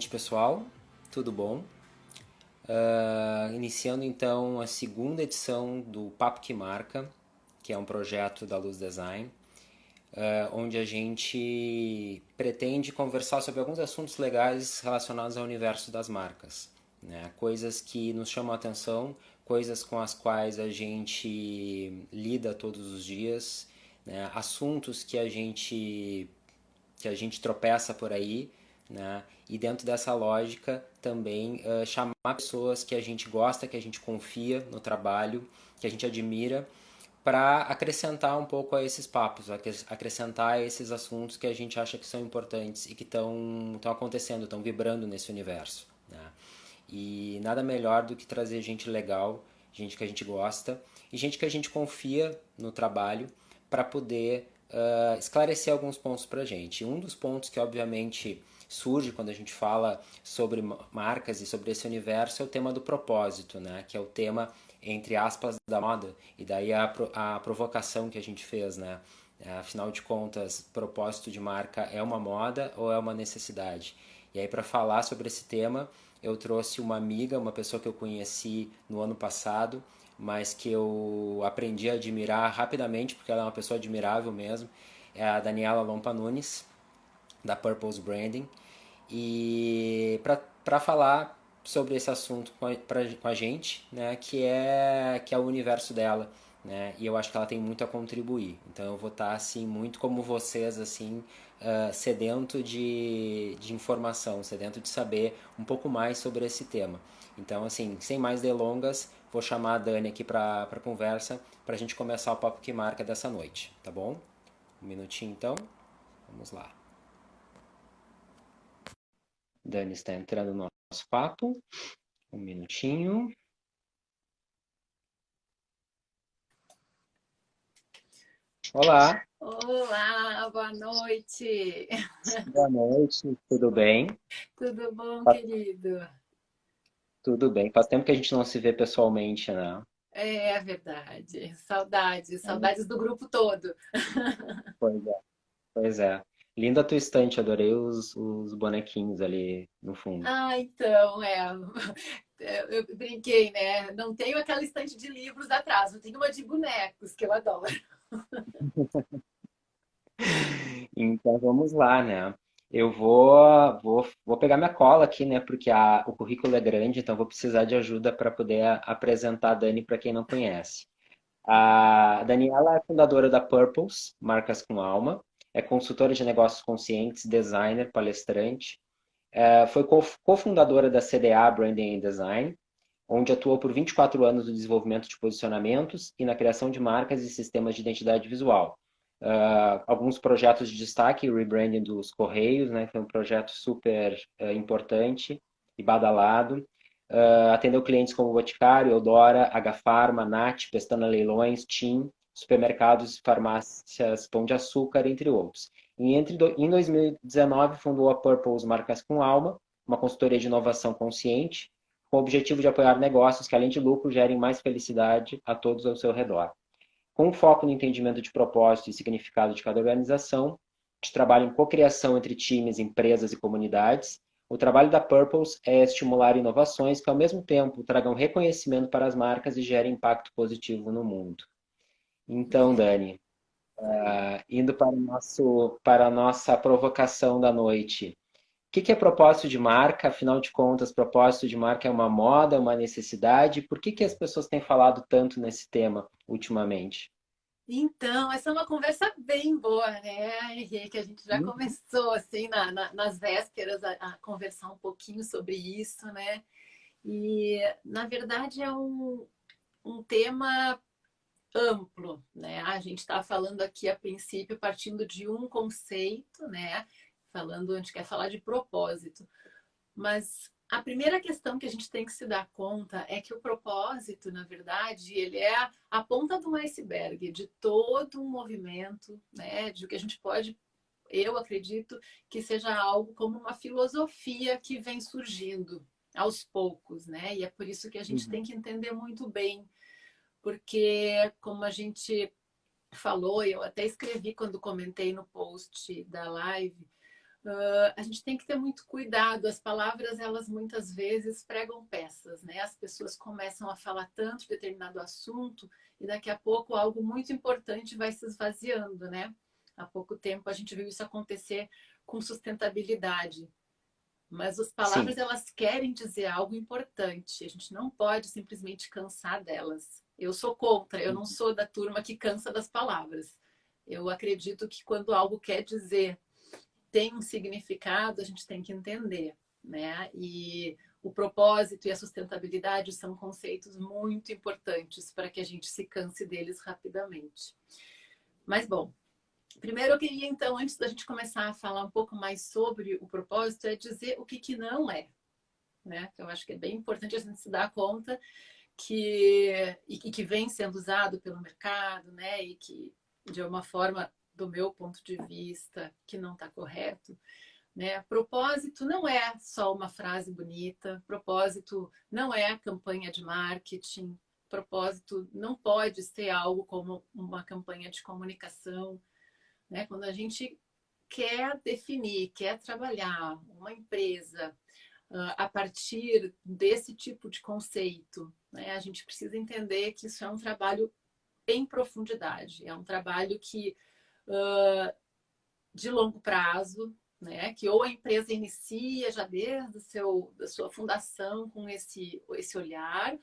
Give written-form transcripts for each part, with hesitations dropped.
noite, pessoal. Tudo bom? Iniciando então a segunda edição do Papo que Marca, que é um projeto da Luz Design, onde a gente pretende conversar sobre alguns assuntos legais relacionados ao universo das marcas, né? Coisas que nos chamam a atenção, coisas com as quais a gente lida todos os dias, né? Assuntos que a gente tropeça por aí, né? E dentro dessa lógica também chamar pessoas que a gente gosta, que a gente confia no trabalho, que a gente admira, para acrescentar um pouco a esses papos, acrescentar a esses assuntos que a gente acha que são importantes e que estão acontecendo, estão vibrando nesse universo, né? E nada melhor do que trazer gente legal, gente que a gente gosta e gente que a gente confia no trabalho para poder esclarecer alguns pontos para a gente. Um dos pontos que obviamente surge quando a gente fala sobre marcas e sobre esse universo é o tema do propósito, né? Que é o tema entre aspas da moda, e daí a provocação que a gente fez, né? Afinal de contas, propósito de marca é uma moda ou é uma necessidade? E aí, para falar sobre esse tema, eu trouxe uma amiga, uma pessoa que eu conheci no ano passado, mas que eu aprendi a admirar rapidamente, porque ela é uma pessoa admirável mesmo. É a Daniela Lompa Nunes, da Purpose Branding. E para falar sobre esse assunto com a gente, né, que é o universo dela, né, e eu acho que ela tem muito a contribuir. Então eu vou estar assim muito como vocês assim sedento de informação, sedento de saber um pouco mais sobre esse tema. Então assim, sem mais delongas, vou chamar a Dani aqui para conversa, para a gente começar o papo que marca dessa noite, tá bom? Um minutinho então, vamos lá. Dani está entrando no nosso papo. Um minutinho. Olá, Olá, boa noite. boa noite, tudo bem? Tudo bom, Fa- querido? Tudo bem. Faz tempo que a gente não se vê pessoalmente, né? É verdade. Saudades, É, saudades do grupo todo. pois é, pois é. Linda a tua estante, adorei os bonequinhos ali no fundo. Então. Eu brinquei, né? Não tenho aquela estante de livros atrás, eu tenho uma de bonecos que eu adoro. Então vamos lá, né? Eu vou pegar minha cola aqui, né? Porque o currículo é grande, então vou precisar de ajuda para poder apresentar a Dani para quem não conhece. A Daniela é fundadora da Purples, Marcas com Alma, é consultora de negócios conscientes, designer, palestrante. Foi cofundadora da CDA Branding and Design, onde atuou por 24 anos no desenvolvimento de posicionamentos e na criação de marcas e sistemas de identidade visual. Alguns projetos de destaque, o rebranding dos Correios, né, foi um projeto super importante e badalado. Atendeu clientes como Boticário, Eudora, H-Pharma, Nat, Pestana Leilões, TIM, supermercados, farmácias, Pão de Açúcar, entre outros. Em 2019, fundou a Purpose Marcas com Alma, uma consultoria de inovação consciente, com o objetivo de apoiar negócios que, além de lucro, gerem mais felicidade a todos ao seu redor. Com foco no entendimento de propósito e significado de cada organização, de trabalho em cocriação entre times, empresas e comunidades, o trabalho da Purpose é estimular inovações que, ao mesmo tempo, tragam reconhecimento para as marcas e gerem impacto positivo no mundo. Então, É, Dani, isso aí. indo para a nossa provocação da noite. O que é propósito de marca? Afinal de contas, propósito de marca é uma moda, uma necessidade? Por que as pessoas têm falado tanto nesse tema ultimamente? Então, essa é uma conversa bem boa, né, Henrique? A gente já começou, assim, nas vésperas, a conversar um pouquinho sobre isso, né? E, na verdade, é um tema amplo, né? A gente está falando aqui a princípio partindo de um conceito, né? A gente quer falar de propósito, mas a primeira questão que a gente tem que se dar conta é que o propósito, na verdade, ele é a ponta do iceberg de todo um movimento, né? De o que a gente pode, eu acredito que seja algo como uma filosofia que vem surgindo aos poucos, né? E é por isso que a gente Uhum. tem que entender muito bem porque, como a gente falou, eu até escrevi quando comentei no post da live, a gente tem que ter muito cuidado. As palavras, elas muitas vezes pregam peças, né? As pessoas começam a falar tanto de determinado assunto e daqui a pouco algo muito importante vai se esvaziando, né? Há pouco tempo a gente viu isso acontecer com sustentabilidade. Mas as palavras, Sim. elas querem dizer algo importante. A gente não pode simplesmente cansar delas. Eu sou contra, eu não sou da turma que cansa das palavras. Eu acredito que quando algo quer dizer tem um significado, a gente tem que entender, né? E o propósito e a sustentabilidade são conceitos muito importantes para que a gente se canse deles rapidamente. Mas, bom, primeiro eu queria, então, antes da gente começar a falar um pouco mais sobre o propósito, é dizer o que não é, né? Eu acho que é bem importante a gente se dar conta que vem sendo usado pelo mercado, né? E que, de uma forma, do meu ponto de vista, que não está correto, né? Propósito não é só uma frase bonita, propósito não é campanha de marketing, propósito não pode ser algo como uma campanha de comunicação, né? Quando a gente quer definir, quer trabalhar uma empresa a partir desse tipo de conceito, né? A gente precisa entender que isso é um trabalho em profundidade, é um trabalho que de longo prazo, né? Que ou a empresa inicia já desde da sua fundação com esse olhar,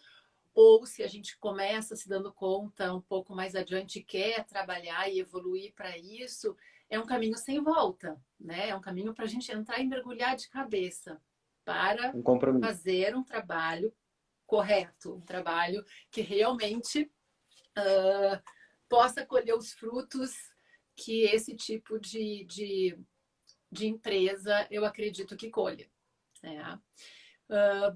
ou se a gente começa se dando conta um pouco mais adiante e quer trabalhar e evoluir para isso, é um caminho sem volta, né? É um caminho para a gente entrar e mergulhar de cabeça para Um compromisso. fazer um trabalho correto, um trabalho que realmente possa colher os frutos que esse tipo de empresa eu acredito que colha. Né?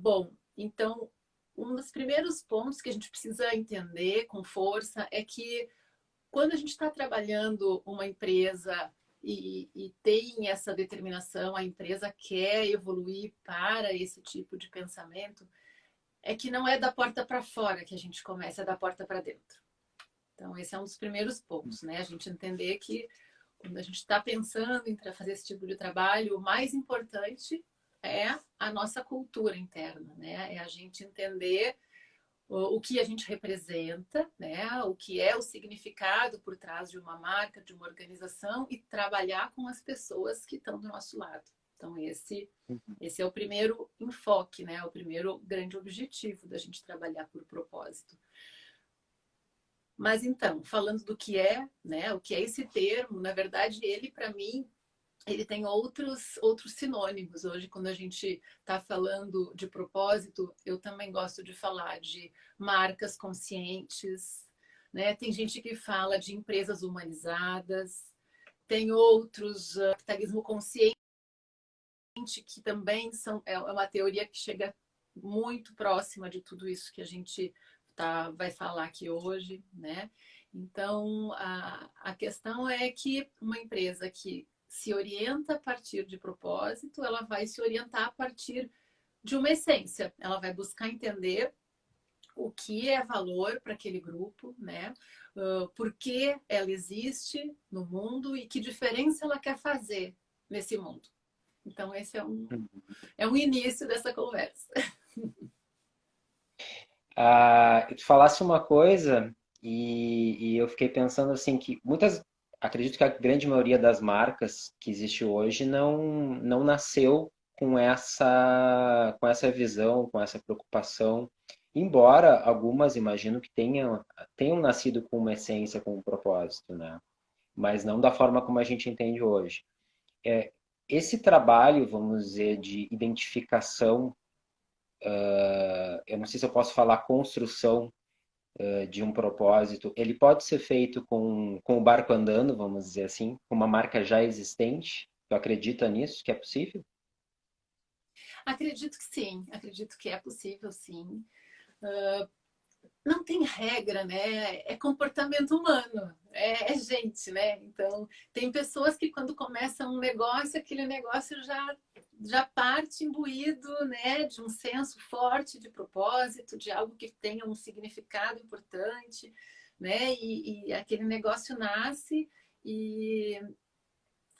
Bom, então, um dos primeiros pontos que a gente precisa entender com força é que quando a gente está trabalhando uma empresa e tem essa determinação, a empresa quer evoluir para esse tipo de pensamento, é que não é da porta para fora que a gente começa, é da porta para dentro. Então, esse é um dos primeiros pontos, né? A gente entender que quando a gente está pensando em fazer esse tipo de trabalho, o mais importante é a nossa cultura interna, né? É a gente entender o que a gente representa, né? O que é o significado por trás de uma marca, de uma organização e trabalhar com as pessoas que estão do nosso lado. Então, esse é o primeiro enfoque, né? O primeiro grande objetivo da gente trabalhar por propósito. Mas então, falando do que é, né? O que é esse termo, na verdade, ele para mim ele tem outros sinônimos. Hoje, quando a gente está falando de propósito, eu também gosto de falar de marcas conscientes, né? Tem gente que fala de empresas humanizadas, tem outros, capitalismo consciente, que também é uma teoria que chega muito próxima de tudo isso que a gente vai falar aqui hoje, né? Então, a questão é que uma empresa que se orienta a partir de propósito, ela vai se orientar a partir de uma essência. Ela vai buscar entender o que é valor para aquele grupo, né? Por que ela existe no mundo e que diferença ela quer fazer nesse mundo. Então, esse é um início dessa conversa. Tu falasse uma coisa e eu fiquei pensando assim que acredito que a grande maioria das marcas que existe hoje não nasceu com essa visão, com essa preocupação, embora algumas imagino que tenham nascido com uma essência, com um propósito, né? Mas não da forma como a gente entende hoje. Esse trabalho, vamos dizer, de identificação, eu não sei se eu posso falar construção de um propósito, ele pode ser feito com o barco andando, vamos dizer assim, com uma marca já existente. Tu acredita nisso, que é possível? Acredito que sim, acredito que é possível, sim. Não tem regra, né? É comportamento humano, é gente, né? Então, tem pessoas que quando começam um negócio, aquele negócio já parte imbuído, né, de um senso forte de propósito, de algo que tenha um significado importante, né? E aquele negócio nasce e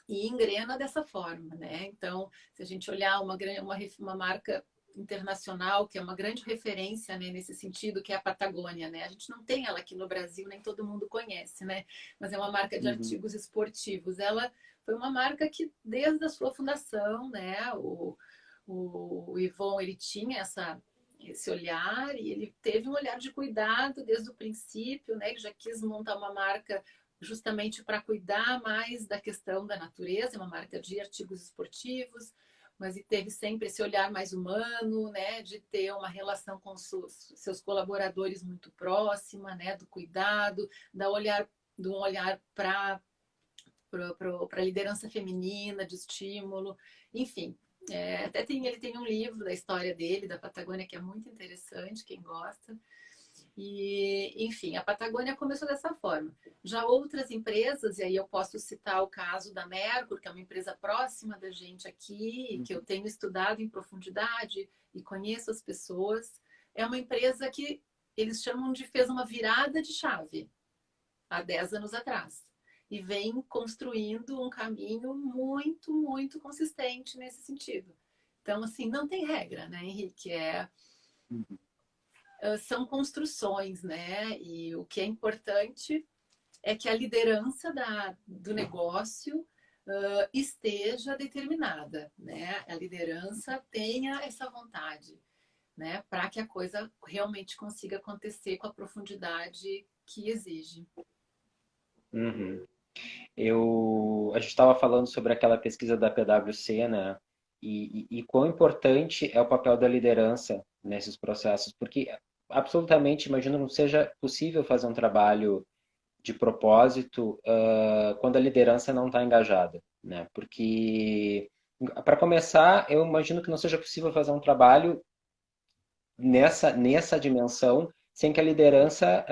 e engrena dessa forma, né? Então, se a gente olhar uma marca internacional, que é uma grande referência, né, nesse sentido, que é a Patagônia, né? A gente não tem ela aqui no Brasil, nem todo mundo conhece, né? Mas é uma marca de Uhum. artigos esportivos. Ela foi uma marca que, desde a sua fundação, né, o Yvon, ele tinha esse olhar, e ele teve um olhar de cuidado desde o princípio, né? Ele já quis montar uma marca justamente para cuidar mais da questão da natureza, é uma marca de artigos esportivos, mas teve sempre esse olhar mais humano, né, de ter uma relação com seus colaboradores muito próxima, né, do cuidado, de um olhar para a liderança feminina, de estímulo, enfim. Ele tem um livro da história dele, da Patagônia, que é muito interessante, quem gosta. E, enfim, a Patagônia começou dessa forma. Já outras empresas, e aí eu posso citar o caso da Mercur, que é uma empresa próxima da gente aqui, que eu tenho estudado em profundidade e conheço as pessoas, é uma empresa que eles chamam de fez uma virada de chave há 10 anos atrás. E vem construindo um caminho muito, muito consistente nesse sentido. Então, assim, não tem regra, né, Henrique? São construções, né? E o que é importante é que a liderança do negócio esteja determinada, né? A liderança tenha essa vontade, né? Para que a coisa realmente consiga acontecer com a profundidade que exige. Uhum. A gente estava falando sobre aquela pesquisa da PwC, né? E quão importante é o papel da liderança nesses processos, porque absolutamente, imagino, não seja possível fazer um trabalho de propósito quando a liderança não está engajada, né? Porque, para começar, eu imagino que não seja possível fazer um trabalho nessa dimensão sem que a liderança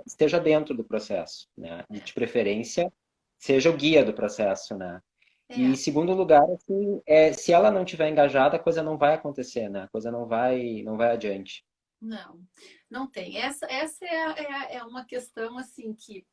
esteja dentro do processo, né? E de preferência seja o guia do processo, né? E É, segundo lugar, assim, se ela não tiver engajada, a coisa não vai acontecer, né? A coisa não vai adiante. não, não tem. Essa é uma questão assim que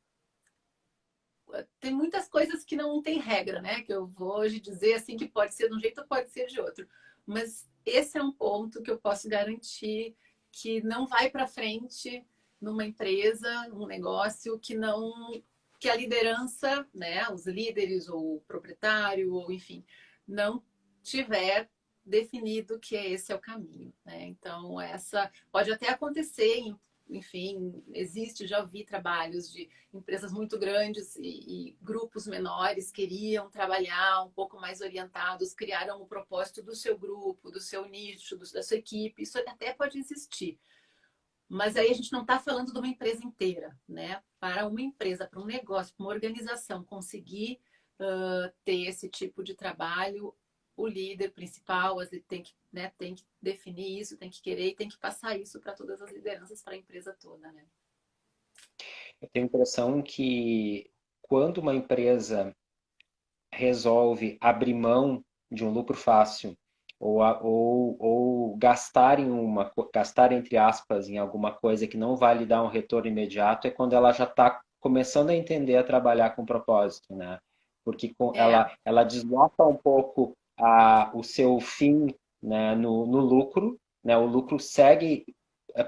tem muitas coisas que não tem regra, né? Que eu vou hoje dizer assim que pode ser de um jeito ou pode ser de outro. Mas esse é um ponto que eu posso garantir que não vai para frente numa empresa, num negócio que a liderança, né, os líderes ou o proprietário ou enfim, não tiver definido que esse é o caminho, né? Então essa pode até acontecer enfim, existe, já vi trabalhos de empresas muito grandes e grupos menores queriam trabalhar um pouco mais orientados, criaram o propósito do seu grupo, do seu nicho, da sua equipe. Isso até pode existir. Mas aí a gente não está falando de uma empresa inteira, né? Para uma empresa, para um negócio, para uma organização conseguir ter esse tipo de trabalho, o líder principal tem que definir isso, tem que querer e tem que passar isso para todas as lideranças, para a empresa toda, né? Eu tenho a impressão que quando uma empresa resolve abrir mão de um lucro fácil ou gastar entre aspas em alguma coisa que não vai lhe dar um retorno imediato é quando ela já está começando a entender a trabalhar com propósito, né? Porque É, ela desloca um pouco o seu fim, né, no lucro, né? O lucro segue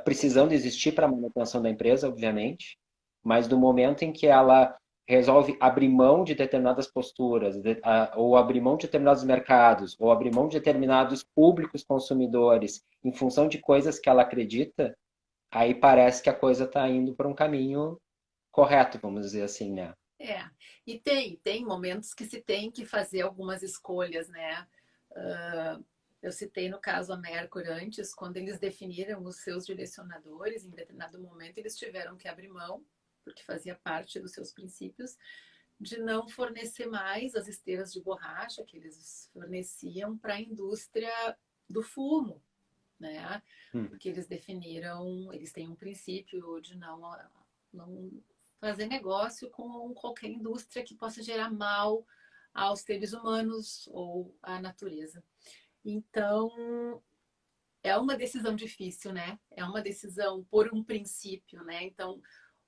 precisando existir para a manutenção da empresa, obviamente, mas no momento em que ela resolve abrir mão de determinadas posturas, ou abrir mão de determinados mercados, ou abrir mão de determinados públicos consumidores, em função de coisas que ela acredita, aí parece que a coisa está indo para um caminho correto, vamos dizer assim, né? É, e tem momentos que se tem que fazer algumas escolhas, né? Eu citei no caso a Mercury antes, quando eles definiram os seus direcionadores, em determinado momento eles tiveram que abrir mão, porque fazia parte dos seus princípios, de não fornecer mais as esteiras de borracha que eles forneciam para a indústria do fumo, né? Hum. Porque eles têm um princípio de não fazer negócio com qualquer indústria que possa gerar mal aos seres humanos ou à natureza. Então, é uma decisão difícil, né? É uma decisão por um princípio, né? Então,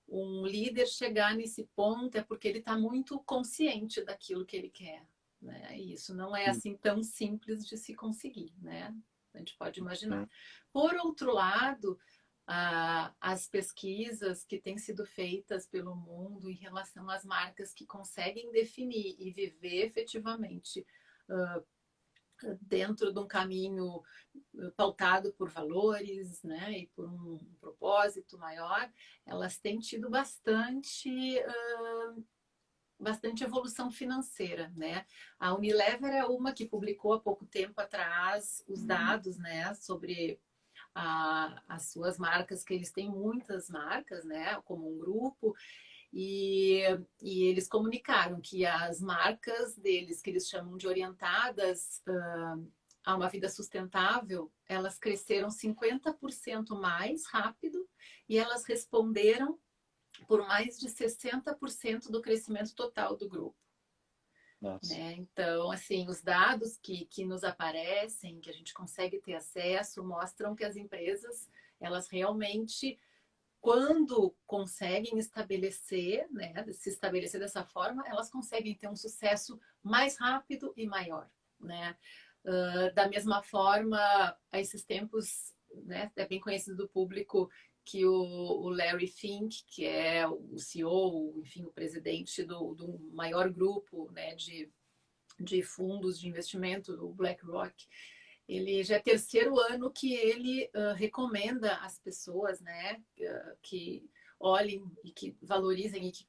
um líder chegar nesse ponto é porque ele está muito consciente daquilo que ele quer, né? E isso não é assim tão simples de se conseguir, né? A gente pode imaginar. Por outro lado, as pesquisas que têm sido feitas pelo mundo em relação às marcas que conseguem definir e viver efetivamente dentro de um caminho pautado por valores, né, e por um propósito maior, elas têm tido bastante evolução financeira, né? A Unilever é uma que publicou há pouco tempo atrás os dados, né, sobre as suas marcas, que eles têm muitas marcas, né, como um grupo, e eles comunicaram que as marcas deles, que eles chamam de orientadas a uma vida sustentável, elas cresceram 50% mais rápido e elas responderam por mais de 60% do crescimento total do grupo. Né? Então, assim, os dados que nos aparecem, que a gente consegue ter acesso, mostram que as empresas, elas realmente, quando conseguem estabelecer, né, se estabelecer dessa forma, elas conseguem ter um sucesso mais rápido e maior, né? Da mesma forma, a esses tempos, né, é bem conhecido do público que o Larry Fink, que é o CEO, enfim, o presidente do maior grupo, né, de fundos de investimento, do BlackRock, ele já é terceiro ano que ele recomenda às pessoas, né, que olhem e que valorizem e que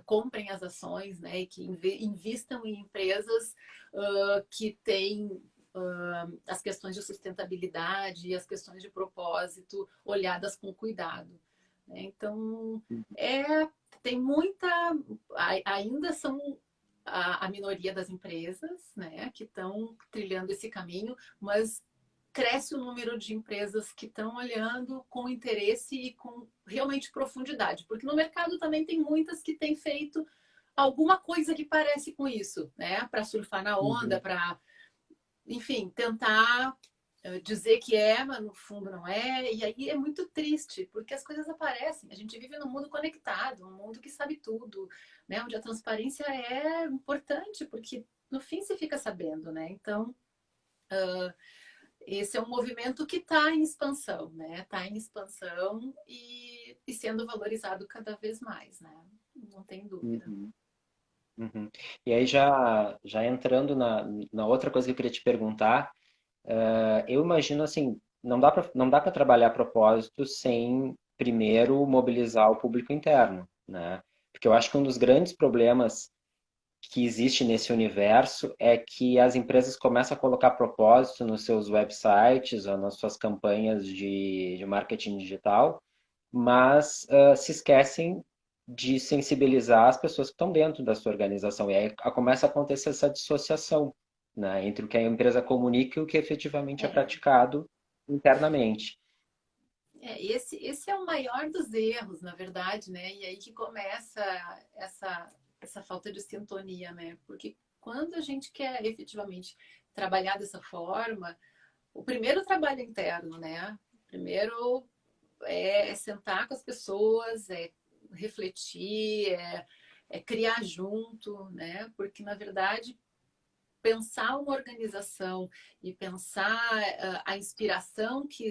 comprem as ações, né, e que invistam em empresas que têm as questões de sustentabilidade e as questões de propósito olhadas com cuidado. Né? Então, tem muita... Ainda são a minoria das empresas, né, que estão trilhando esse caminho, mas cresce o número de empresas que estão olhando com interesse e com realmente profundidade, porque no mercado também tem muitas que têm feito alguma coisa que parece com isso, né, para surfar na onda, para, enfim, tentar dizer que é, mas no fundo não é, e aí é muito triste, porque as coisas aparecem, a gente vive num mundo conectado, um mundo que sabe tudo, né, onde a transparência é importante, porque no fim se fica sabendo, né, então esse é um movimento que está em expansão, né, está em expansão e sendo valorizado cada vez mais, né, não tem dúvida. E aí já entrando na outra coisa que eu queria te perguntar, eu imagino assim, não dá para trabalhar propósito sem primeiro mobilizar o público interno, né? Porque eu acho que um dos grandes problemas que existe nesse universo é que as empresas começam a colocar propósito nos seus websites ou nas suas campanhas de marketing digital, mas se esquecem de sensibilizar as pessoas que estão dentro da sua organização. E aí começa a acontecer essa dissociação, né, entre o que a empresa comunica e o que efetivamente é praticado internamente. Esse é o maior dos erros, na verdade, né? E aí que começa essa falta de sintonia, né? Porque quando a gente quer efetivamente trabalhar dessa forma, o primeiro trabalho interno, né? Primeiro é sentar com as pessoas, é refletir, é criar junto, né? Porque, na verdade, pensar uma organização e pensar a inspiração que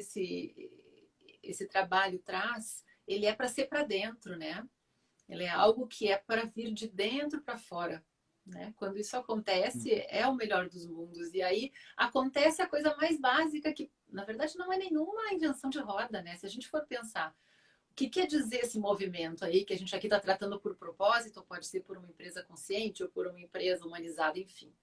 esse trabalho traz, ele é para ser para dentro, né? Ele é algo que é para vir de dentro para fora. Né? Quando isso acontece, é o melhor dos mundos. E aí acontece a coisa mais básica que, na verdade, não é nenhuma invenção de roda, né? Se a gente for pensar, o que quer dizer esse movimento aí, que a gente aqui está tratando por propósito, ou pode ser por uma empresa consciente, ou por uma empresa humanizada, enfim.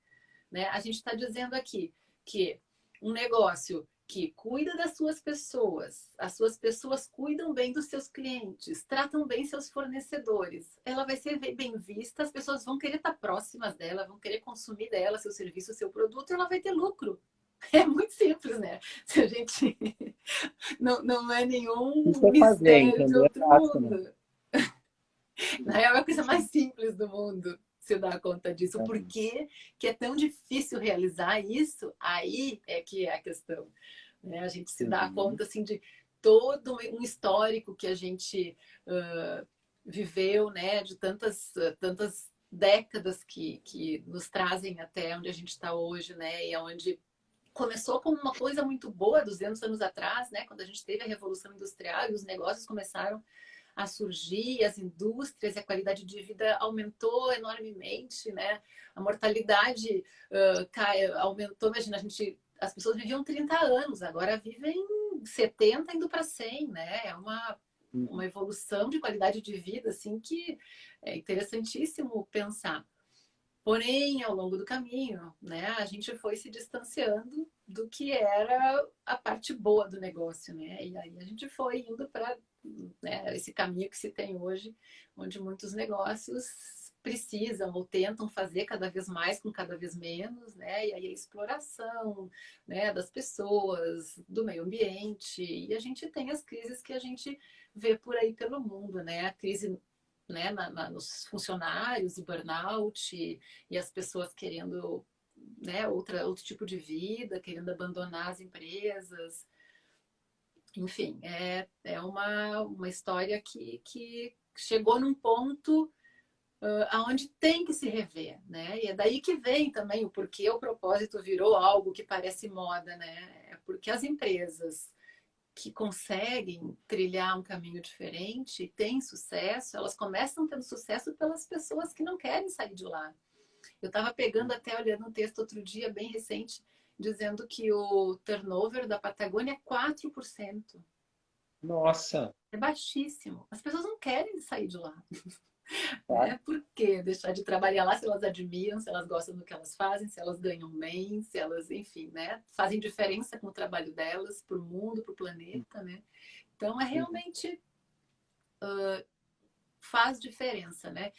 Né? A gente está dizendo aqui que um negócio que cuida das suas pessoas, as suas pessoas cuidam bem dos seus clientes, tratam bem seus fornecedores, ela vai ser bem vista, as pessoas vão querer estar próximas dela, vão querer consumir dela, seu serviço, seu produto, ela vai ter lucro. É muito simples, né? Se a gente não é nenhum Isso é fazer, mistério de entender é outro fácil, né? mundo. Na real, é a coisa mais simples do mundo se dar conta disso. Por que é tão difícil realizar isso? Aí é que é a questão. Né? A gente se dá conta assim, de todo um histórico que a gente viveu, né? De tantas décadas que nos trazem até onde a gente está hoje, né? E onde começou como uma coisa muito boa 200 anos atrás, né? Quando a gente teve a Revolução Industrial e os negócios começaram a surgir, as indústrias e a qualidade de vida aumentou enormemente, né? A mortalidade aumentou. Imagina, as pessoas viviam 30 anos, agora vivem 70 indo para 100, né? É uma evolução de qualidade de vida, assim, que é interessantíssimo pensar. Porém, ao longo do caminho, né, a gente foi se distanciando do que era a parte boa do negócio, né? E aí a gente foi indo para, né, esse caminho que se tem hoje, onde muitos negócios precisam ou tentam fazer cada vez mais com cada vez menos, né? E aí a exploração, né, das pessoas, do meio ambiente, e a gente tem as crises que a gente vê por aí pelo mundo, né? A crise, né, nos funcionários e burnout e as pessoas querendo, né, outro tipo de vida, querendo abandonar as empresas. Enfim, é uma história que chegou num ponto aonde tem que se rever, né? E é daí que vem também o porquê o propósito virou algo que parece moda, né? É porque as empresas que conseguem trilhar um caminho diferente e têm sucesso, elas começam tendo sucesso pelas pessoas que não querem sair de lá. Eu estava pegando até olhando um texto outro dia, bem recente, dizendo que o turnover da Patagônia é 4%. Nossa, É baixíssimo. As pessoas não querem sair de lá. tá. Né? Por quê? Deixar de trabalhar lá se elas admiram, se elas gostam do que elas fazem, se elas ganham bem, se elas, enfim, né? Fazem diferença com o trabalho delas para o mundo, para o planeta, né? Então, é realmente faz diferença, né?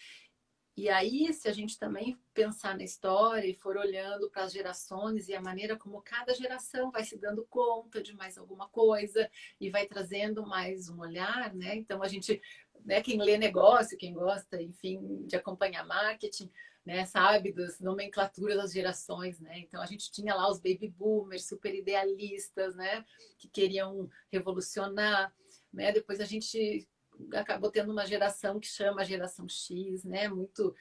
E aí, se a gente também pensar na história e for olhando para as gerações e a maneira como cada geração vai se dando conta de mais alguma coisa e vai trazendo mais um olhar, né? Então, a gente, né, quem lê negócio, quem gosta, enfim, de acompanhar marketing, né, sabe das nomenclaturas das gerações, né? Então, a gente tinha lá os baby boomers, super idealistas, né, que queriam revolucionar, né? Depois a gente acabou tendo uma geração que chama a geração X, né? Muito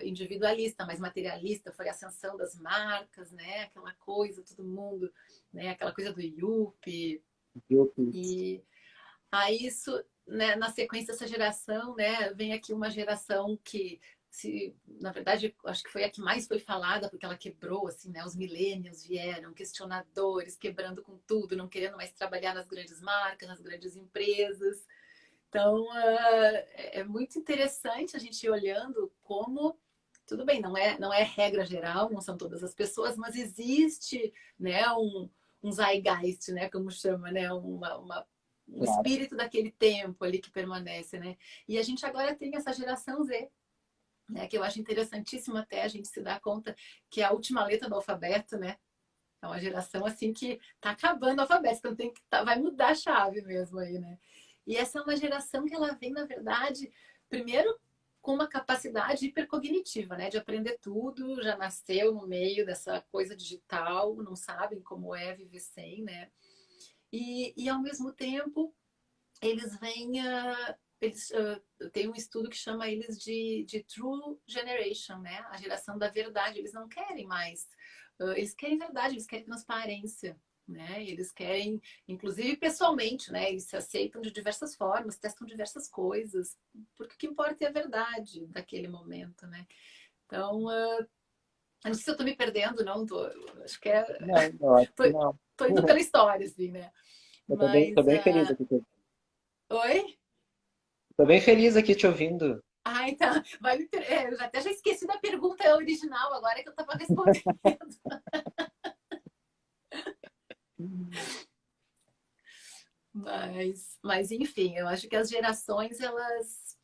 individualista, mas materialista, foi a ascensão das marcas, né? Aquela coisa, todo mundo, né? Aquela coisa do Yuppie. E aí isso, né? Na sequência dessa geração, né? Vem aqui uma geração que na verdade, acho que foi a que mais foi falada, porque ela quebrou, assim, né? Os millennials vieram, questionadores, quebrando com tudo, não querendo mais trabalhar nas grandes marcas, nas grandes empresas. Então, é muito interessante a gente ir olhando como, tudo bem, não é regra geral, não são todas as pessoas, mas existe, né, um zeitgeist, né, como chama, né, um Claro. espírito daquele tempo ali que permanece, né? E a gente agora tem essa geração Z, né, que eu acho interessantíssimo até a gente se dar conta que é a última letra do alfabeto, né? É uma geração assim que está acabando o alfabeto, então vai mudar a chave mesmo aí, né? E essa é uma geração que ela vem, na verdade, primeiro com uma capacidade hipercognitiva, né? De aprender tudo, já nasceu no meio dessa coisa digital, não sabem como é viver sem, né? E ao mesmo tempo, eles vêm. Eles têm um estudo que chama eles de True Generation, né? A geração da verdade. Eles não querem mais. Eles querem verdade, eles querem transparência. Né? Eles querem, inclusive pessoalmente, né? Eles se aceitam de diversas formas, testam diversas coisas, porque o que importa é a verdade daquele momento, né? Então, eu não sei se eu estou me perdendo, não, acho que Não, eu acho tô, que não. tô indo pela história, assim, né? Eu tô Mas, bem feliz aqui. oi? Tô bem feliz aqui te ouvindo. Ah, então, eu até já esqueci da pergunta original agora que eu estava respondendo. Mas, enfim, eu acho que as gerações, elas,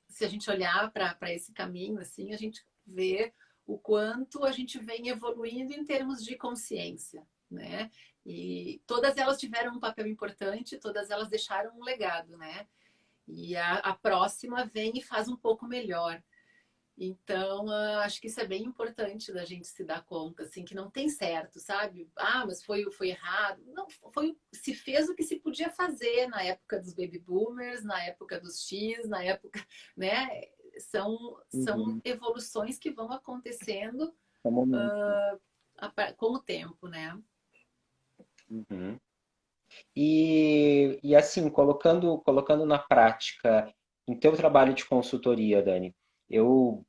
se a gente olhar para esse caminho, assim, a gente vê o quanto a gente vem evoluindo em termos de consciência, né? E todas elas tiveram um papel importante, todas elas deixaram um legado, né? E a próxima vem e faz um pouco melhor. Então, acho que isso é bem importante da gente se dar conta, assim, que não tem certo, sabe? Ah, mas foi errado. Não, se fez o que se podia fazer na época dos baby boomers, na época dos X, na época, né? são evoluções que vão acontecendo É o momento. com o tempo, né? Uhum. E assim, colocando na prática, em teu trabalho de consultoria, Dani, eu,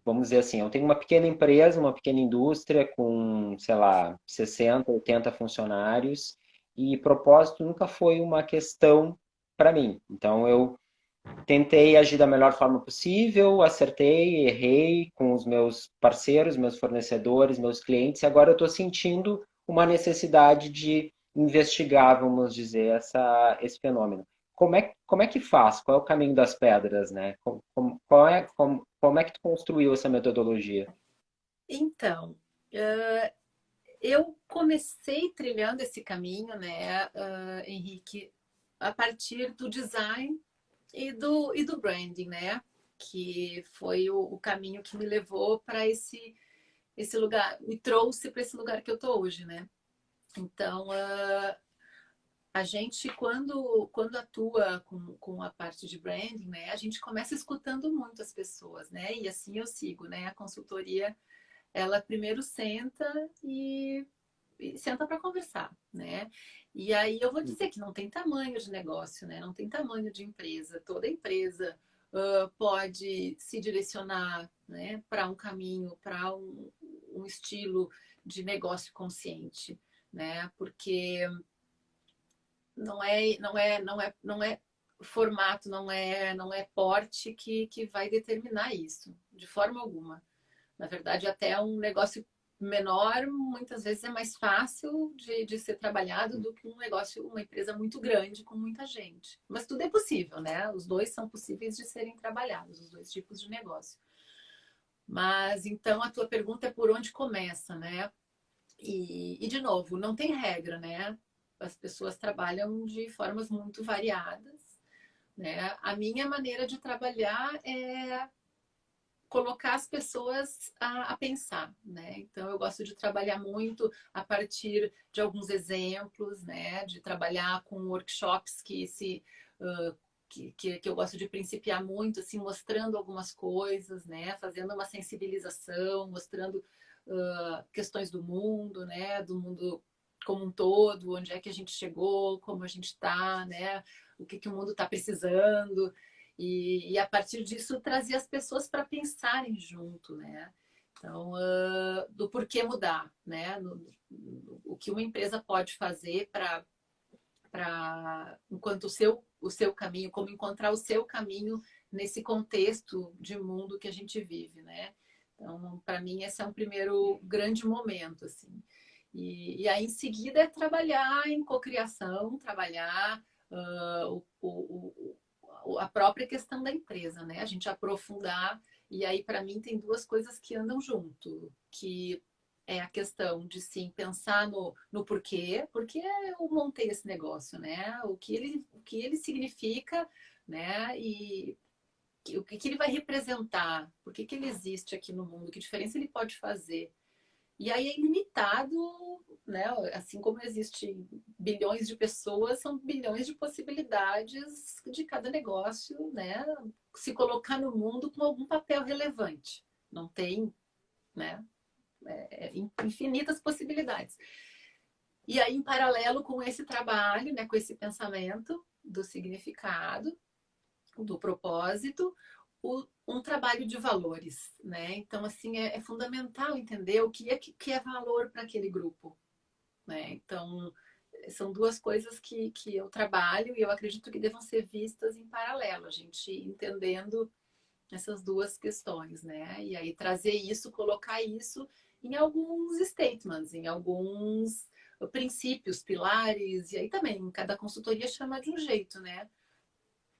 vamos dizer assim, eu tenho uma pequena empresa, uma pequena indústria com, sei lá, 60, 80 funcionários, e propósito nunca foi uma questão para mim. Então, eu tentei agir da melhor forma possível, acertei, errei com os meus parceiros, meus fornecedores, meus clientes, e agora eu estou sentindo uma necessidade de investigar, vamos dizer, esse fenômeno. Como é que faz? Qual é o caminho das pedras, né? Como é que tu construiu essa metodologia? Então, eu comecei trilhando esse caminho, né, Henrique, a partir do design e do branding, né? Que foi o caminho que me levou para esse lugar, me trouxe para esse lugar que eu tô hoje, né? Então, a gente, quando atua com a parte de branding, né, a gente começa escutando muito as pessoas, né? E assim eu sigo, né? A consultoria, ela primeiro senta e senta para conversar, né? E aí eu vou dizer que não tem tamanho de negócio, né? Não tem tamanho de empresa. Toda empresa pode se direcionar, né, para um caminho, para um estilo de negócio consciente, né? Porque não é formato, não é porte que vai determinar isso, de forma alguma. Na verdade, até um negócio menor, muitas vezes é mais fácil de ser trabalhado do que um negócio, uma empresa muito grande com muita gente. Mas tudo é possível, né? Os dois são possíveis de serem trabalhados, os dois tipos de negócio. Mas então a tua pergunta é por onde começa, né? E de novo, não tem regra, né? As pessoas trabalham de formas muito variadas, né? A minha maneira de trabalhar é colocar as pessoas a pensar, né? Então eu gosto de trabalhar muito a partir de alguns exemplos, né? De trabalhar com workshops uh, que eu gosto de principiar muito, assim, mostrando algumas coisas, né? Fazendo uma sensibilização, mostrando questões do mundo, né? Do mundo como um todo, onde é que a gente chegou, como a gente está, né? O que o mundo está precisando. E a partir disso trazer as pessoas para pensarem junto, né? Então, do porquê mudar, né? O que uma empresa pode fazer enquanto o seu caminho, como encontrar o seu caminho nesse contexto de mundo que a gente vive, né? Então, para mim, esse é um primeiro grande momento, assim. E aí, em seguida, é trabalhar em cocriação, trabalhar a própria questão da empresa, né? A gente aprofundar. E aí, para mim, tem duas coisas que andam junto, que é a questão de sim pensar no porquê, porque eu montei esse negócio, né? O que ele significa, né? E o que ele vai representar, por que ele existe aqui no mundo, que diferença ele pode fazer. E aí é ilimitado, né? Assim como existem bilhões de pessoas, são bilhões de possibilidades de cada negócio, né? Se colocar no mundo com algum papel relevante. Não tem, né? Infinitas possibilidades. E aí, em paralelo com esse trabalho, né? Com esse pensamento do significado, do propósito, um trabalho de valores, né? Então, assim, é fundamental entender o que é valor para aquele grupo, né? Então, são duas coisas que eu trabalho e eu acredito que devam ser vistas em paralelo, a gente entendendo essas duas questões, né? E aí trazer isso, colocar isso em alguns statements, em alguns princípios, pilares, e aí também cada consultoria chama de um jeito, né?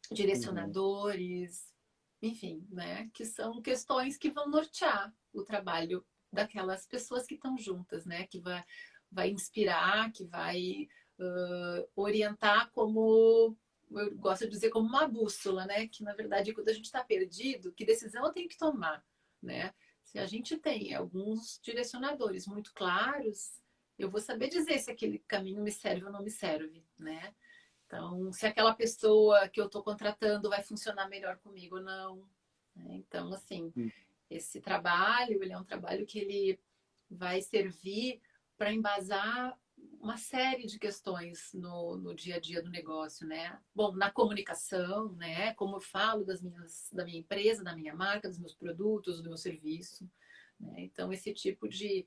Uhum. Direcionadores, enfim, né? Que são questões que vão nortear o trabalho daquelas pessoas que estão juntas, né? Que vai inspirar, que vai orientar como, eu gosto de dizer, como uma bússola, né? Que na verdade, quando a gente está perdido, que decisão eu tenho que tomar, né? Se a gente tem alguns direcionadores muito claros, eu vou saber dizer se aquele caminho me serve ou não me serve, né? Então, se aquela pessoa que eu estou contratando vai funcionar melhor comigo ou não. né? Então, assim, esse trabalho, ele é um trabalho que ele vai servir para embasar uma série de questões no dia a dia do negócio, né? Bom, na comunicação, né? Como eu falo da minha empresa, da minha marca, dos meus produtos, do meu serviço, né? Então, esse tipo de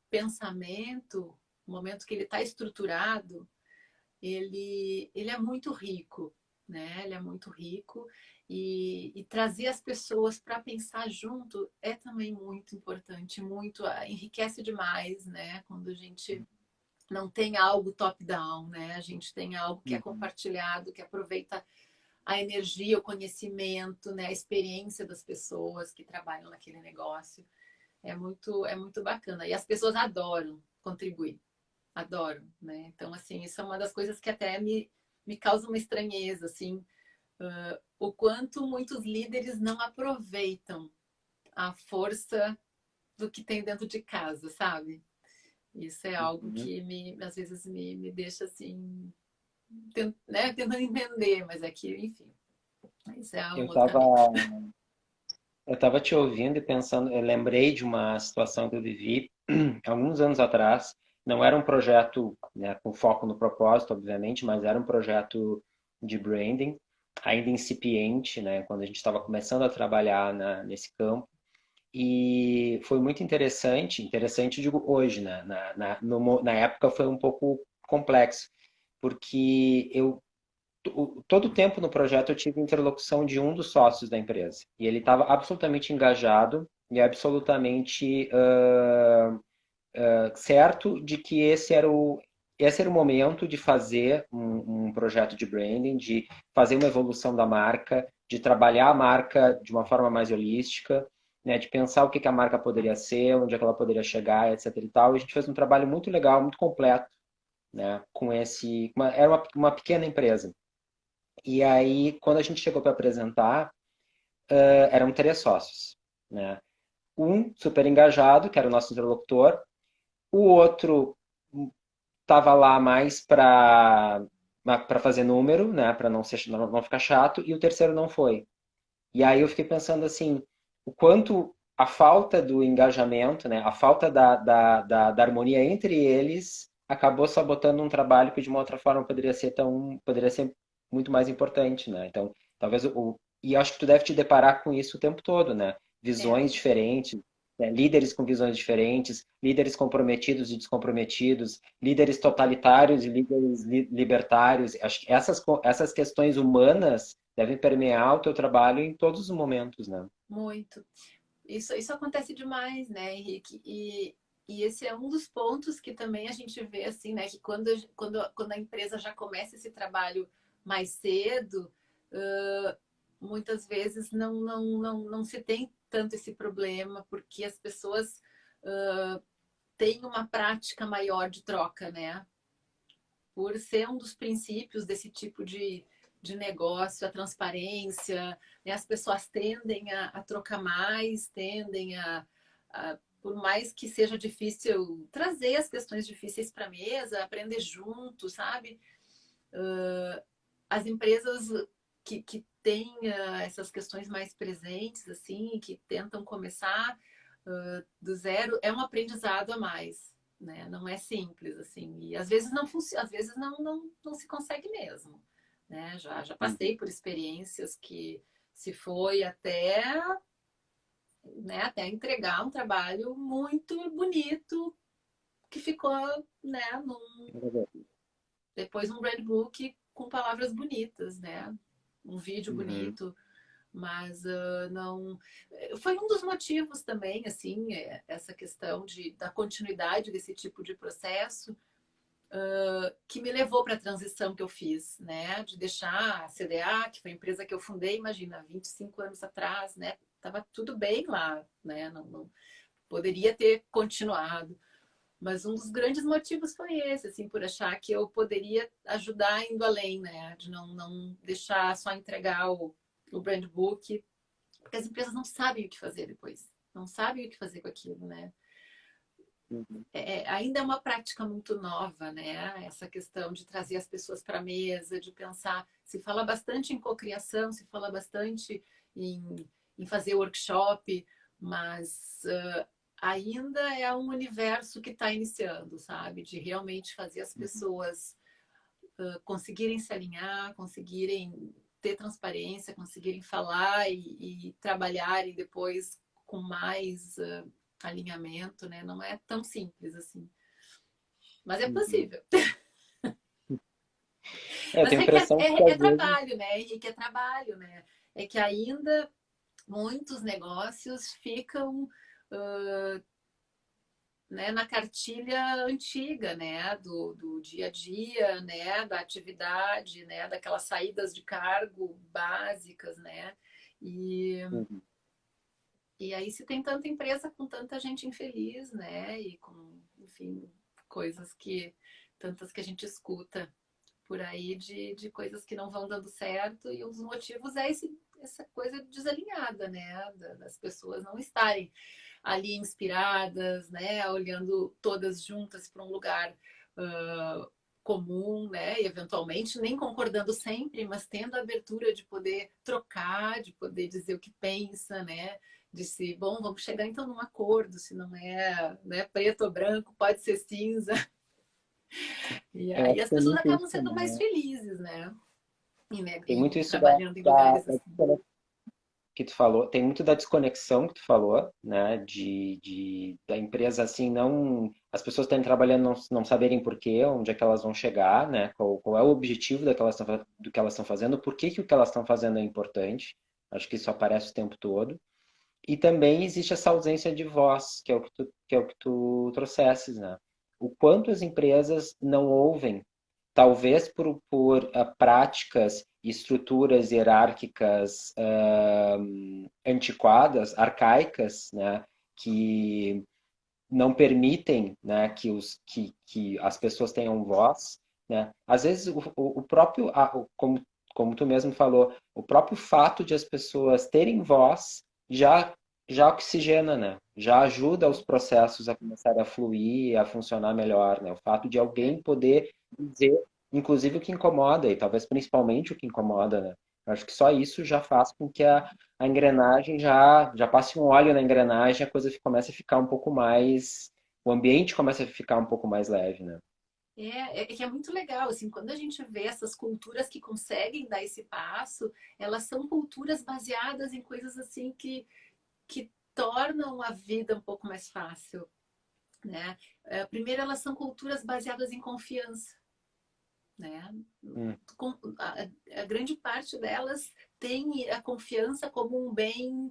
pensamento, no momento que ele está estruturado, ele é muito rico, né? Ele é muito rico e trazer as pessoas para pensar junto é também muito importante, muito enriquece demais, né? Quando a gente não tem algo top-down, né? A gente tem algo que é Uhum. compartilhado, que aproveita a energia, o conhecimento, né? A experiência das pessoas que trabalham naquele negócio. É muito bacana. E as pessoas adoram contribuir, adoram, né? Então, assim, isso é uma das coisas que até me causa uma estranheza, assim, o quanto muitos líderes não aproveitam a força do que tem dentro de casa, sabe? Isso é algo Uhum. que às vezes me deixa assim, né, tentando entender, mas é que, enfim, isso é um Eu outro estava caminho. eu tava te ouvindo e pensando, eu lembrei de uma situação que eu vivi alguns anos atrás. Não era um projeto, né, com foco no propósito, obviamente, mas era um projeto de branding, ainda incipiente, né, quando a gente estava começando a trabalhar nesse campo. E foi muito interessante, interessante digo hoje, né? Na época foi um pouco complexo, porque todo o tempo no projeto eu tive interlocução de um dos sócios da empresa. E ele estava absolutamente engajado e absolutamente certo de que esse era o momento de fazer um projeto de branding, de fazer uma evolução da marca, de trabalhar a marca de uma forma mais holística, né, de pensar o que que a marca poderia ser, onde é que ela poderia chegar, etc. e tal. E a gente fez um trabalho muito legal, muito completo, né, com era uma pequena empresa. E aí, quando a gente chegou para apresentar, eram três sócios, né? Um super engajado, que era o nosso interlocutor, o outro estava lá mais para fazer número, né, para não ficar chato, e o terceiro não foi. E aí eu fiquei pensando assim, o quanto a falta do engajamento, né, a falta da harmonia entre eles acabou sabotando um trabalho que de uma outra forma poderia ser muito mais importante, né? Então, talvez e acho que tu deve te deparar com isso o tempo todo, né? É, Visões diferentes, né? Líderes com visões diferentes, líderes comprometidos e descomprometidos, líderes totalitários e líderes libertários. Acho que essas questões humanas devem permear o teu trabalho em todos os momentos, né? muito. Isso acontece demais, né, Henrique? E esse é um dos pontos que também a gente vê, assim, né, que quando a empresa já começa esse trabalho mais cedo, muitas vezes não se tem tanto esse problema, porque as pessoas têm uma prática maior de troca, né? Por ser um dos princípios desse tipo de negócio, a transparência, né? As pessoas tendem a trocar mais, tendem por mais que seja difícil, trazer as questões difíceis para a mesa, aprender junto, sabe? As empresas que têm essas questões mais presentes, assim, que tentam começar do zero, é um aprendizado a mais, né? Não é simples, assim. E às vezes não funciona, às vezes não se consegue mesmo, né? Já passei por experiências que se foi até entregar um trabalho muito bonito que ficou, né, depois um brand book com palavras bonitas, né? Um vídeo Uhum. bonito, mas não. Foi um dos motivos também, assim, essa questão da continuidade desse tipo de processo, que me levou para a transição que eu fiz, né? De deixar a CDA, que foi a empresa que eu fundei, imagina, 25 anos atrás, né? Tava tudo bem lá, né? Não poderia ter continuado. Mas um dos grandes motivos foi esse, assim, por achar que eu poderia ajudar indo além, né? De não deixar só entregar o brand book, porque as empresas não sabem o que fazer depois, não sabem o que fazer com aquilo, né? Ainda é uma prática muito nova, né? Essa questão de trazer as pessoas para a mesa, de pensar. Se fala bastante em cocriação, se fala bastante em, em fazer workshop, mas ainda é um universo que está iniciando, sabe? De realmente fazer as pessoas conseguirem se alinhar, conseguirem ter transparência, conseguirem falar e trabalharem depois com mais alinhamento, né? Não é tão simples assim. Mas é Uhum. possível. Eu Mas tenho a requer, impressão que às vezes. trabalho, né, Henrique? É trabalho, né? É que ainda muitos negócios ficam né, na cartilha antiga, né, do dia a dia, né, da atividade, né, daquelas saídas de cargo básicas, né, e, Uhum. e aí se tem tanta empresa com tanta gente infeliz, né, e com, enfim, coisas que, tantas que a gente escuta por aí de coisas que não vão dando certo e um dos motivos é essa coisa desalinhada, né, das pessoas não estarem ali inspiradas, né, olhando todas juntas para um lugar comum, né, e eventualmente nem concordando sempre, mas tendo a abertura de poder trocar, de poder dizer o que pensa, né, de se, bom, vamos chegar então num acordo, se não é, né, preto ou branco, pode ser cinza, e Eu aí acho as que tem pessoas muito isso acabam sendo também, mais né? felizes, né, Tem muito isso trabalhando em lugares assim. que tu falou, tem muito da desconexão que tu falou, né? Da empresa assim, não. As pessoas estarem trabalhando não saberem por quê, onde é que elas vão chegar, né? Qual é o objetivo do que elas estão fazendo, por que que o que elas estão fazendo é importante. Acho que isso aparece o tempo todo. E também existe essa ausência de voz, que é o que tu trouxesses, né? O quanto as empresas não ouvem, talvez por práticas e estruturas hierárquicas antiquadas, arcaicas, né? Que não permitem, né, que as pessoas tenham voz, né? Às vezes o próprio, como tu mesmo falou, o próprio fato de as pessoas terem voz já já oxigena, né? Já ajuda os processos a começarem a fluir, a funcionar melhor, né? O fato de É, alguém poder dizer, inclusive o que incomoda e talvez principalmente o que incomoda, né? Eu acho que só isso já faz com que a engrenagem já passe um óleo na engrenagem, a coisa começa a ficar um pouco mais, o ambiente começa a ficar um pouco mais leve, né? é que é muito legal, assim, quando a gente vê essas culturas que conseguem dar esse passo, elas são culturas baseadas em coisas assim que tornam a vida um pouco mais fácil, né? Primeiro, elas são culturas baseadas em confiança, né? Hum. A grande parte delas tem a confiança como um bem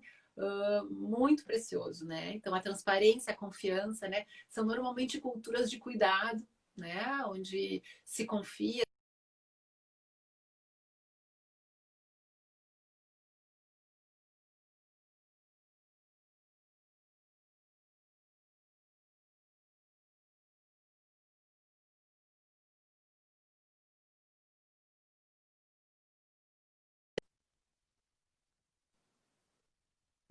muito precioso, né? Então, a transparência, a confiança, né? São normalmente culturas de cuidado, né? Onde se confia.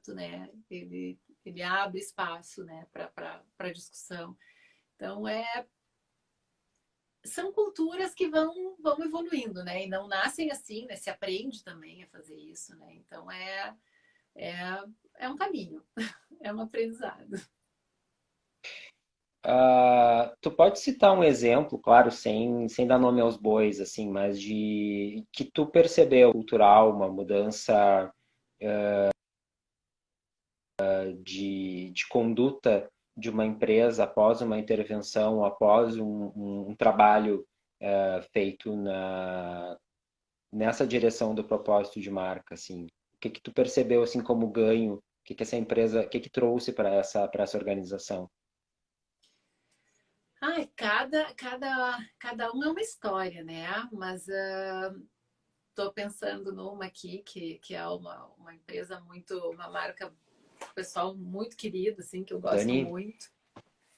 Né? Ele abre espaço, né, para discussão. Então, são culturas que vão evoluindo, né? E não nascem assim, né? Se aprende também a fazer isso, né? Então, é, é um caminho, é um aprendizado. Tu pode citar um exemplo, claro, sem dar nome aos bois, assim, mas de que tu percebeu cultural, uma mudança de conduta de uma empresa após uma intervenção, após um trabalho feito nessa direção do propósito de marca, assim. O que que tu percebeu assim como ganho? O que que essa empresa, o que que trouxe para essa organização? Ai, cada um é uma história, né? Mas estou pensando numa aqui que é uma empresa muito, uma marca pessoal muito querida, assim, que eu gosto Dani, muito.